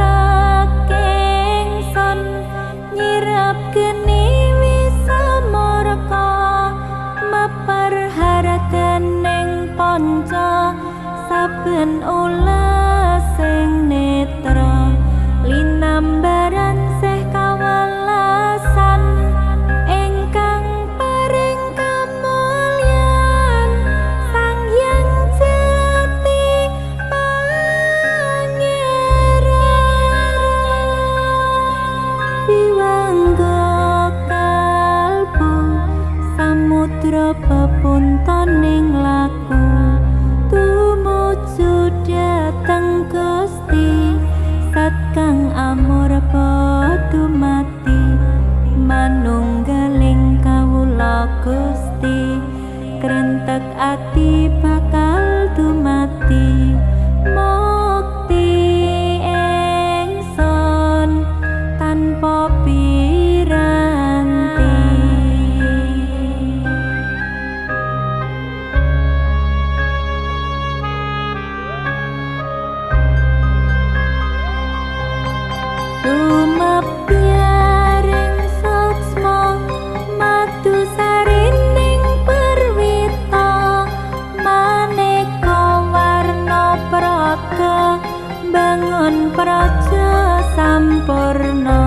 saking sun nyirap geni wisamorka maper haradening panca saben ulah sing netra linambaran seh kawelasan ingkang paring kamulyan Sang Hyang Jati Pangeran Biwangga kalbu samudra pepuntaning laku tumuju dhateng Gusti Sat kang amur padha mati manunggaling kawula Gusti krentek ati bakal dumati mukti ingsun tanpa piranti. Tumepyaring suksma madu sarining perwita maneka warna praga bangun praja sampurna